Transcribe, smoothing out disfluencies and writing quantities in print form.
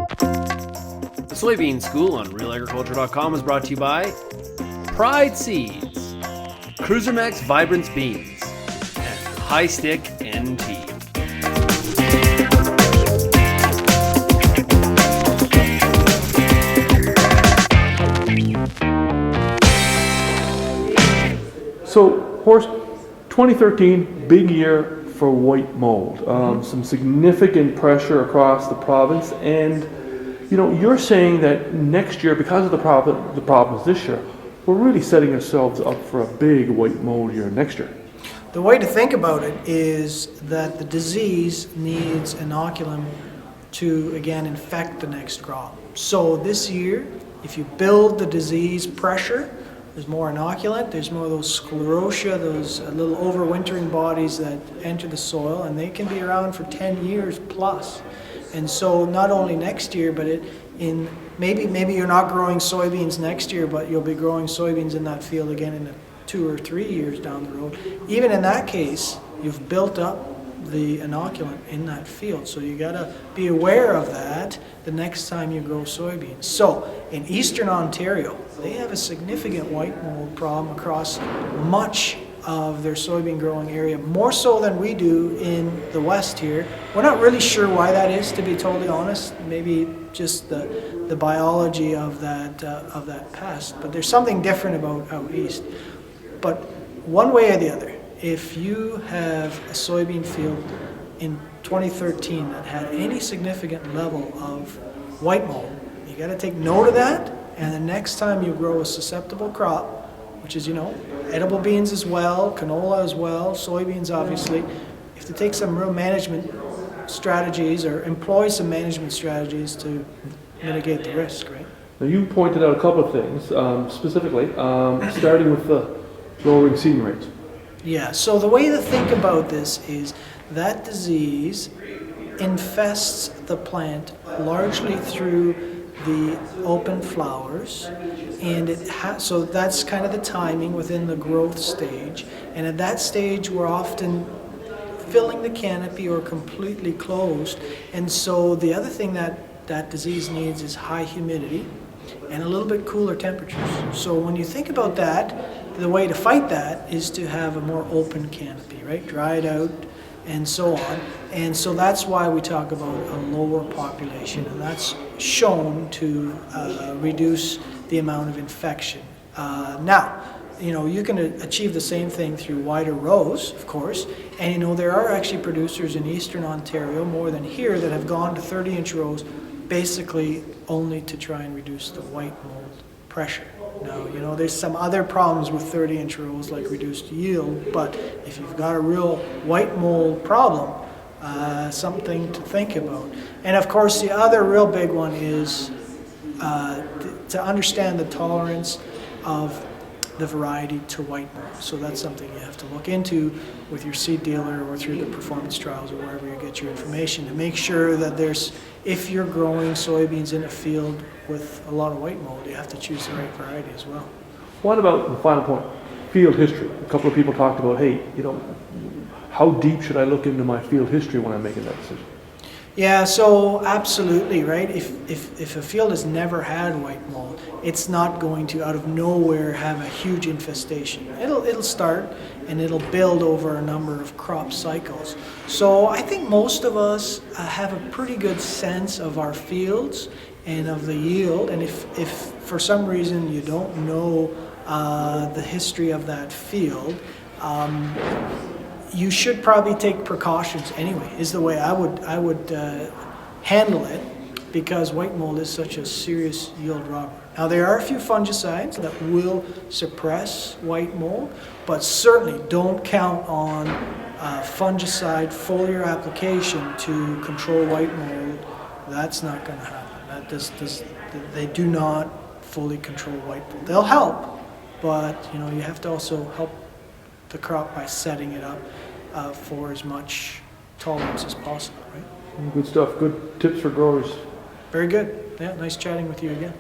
The Soybean School on RealAgriculture.com is brought to you by Pride Seeds, Cruiser Max Vibrance Beans, and High Stick NT. So, Horst, 2013, big year for white mold. Some significant pressure across the province, and you're saying that next year, because of the problems this year, we're really setting ourselves up for a big white mold year next year. The way to think about it is that the disease needs inoculum to, again, infect the next crop. So this year, if you build the disease pressure, there's more inoculant, there's more of those sclerotia, those little overwintering bodies that enter the soil, and they can be around for 10 years plus. And so not only next year, but maybe you're not growing soybeans next year, but you'll be growing soybeans in that field again in 2 or 3 years down the road. Even in that case, you've built up the inoculant in that field. So you gotta be aware of that the next time you grow soybeans. So in Eastern Ontario, they have a significant white mold problem across much of their soybean growing area, more so than we do in the West here. We're not really sure why that is, to be totally honest. Maybe just the biology of that pest, but there's something different about out east. But one way or the other, if you have a soybean field in 2013 that had any significant level of white mold, you got to take note of that, and the next time you grow a susceptible crop, which is, edible beans as well, canola as well, soybeans obviously, you have to take some real management strategies or employ some management strategies to mitigate the risk, right? Now you pointed out a couple of things, specifically, starting with the lowering seeding rates. Yeah, so the way to think about this is that disease infests the plant largely through the open flowers, and so that's kind of the timing within the growth stage. And at that stage, we're often filling the canopy or completely closed. And so the other thing that disease needs is high humidity and a little bit cooler temperatures. So when you think about that, the way to fight that is to have a more open canopy, right? Dried out and so on. And so that's why we talk about a lower population, and that's shown to reduce the amount of infection. Now, you can achieve the same thing through wider rows, of course, and there are actually producers in Eastern Ontario, more than here, that have gone to 30-inch rows basically only to try and reduce the white mold pressure. Now, there's some other problems with 30-inch rows like reduced yield, but if you've got a real white mold problem, something to think about. And of course, the other real big one is to understand the tolerance of the variety to white mold. So that's something you have to look into with your seed dealer or through the performance trials or wherever you get your information to make sure that if you're growing soybeans in a field with a lot of white mold, you have to choose the right variety as well. What about the final point, field history? A couple of people talked about, hey, how deep should I look into my field history when I'm making that decision? Yeah, so absolutely, right? If a field has never had white mold, it's not going to, out of nowhere, have a huge infestation. It'll start and it'll build over a number of crop cycles. So I think most of us have a pretty good sense of our fields and of the yield. And if for some reason you don't know the history of that field, you should probably take precautions anyway, is the way I would handle it, because white mold is such a serious yield robber. Now, there are a few fungicides that will suppress white mold, but certainly don't count on fungicide foliar application to control white mold. That's not going to happen. They do not fully control white mold. They'll help, but you have to also help the crop by setting it up for as much tolerance as possible, right? Good stuff. Good tips for growers. Very good. Yeah, nice chatting with you again.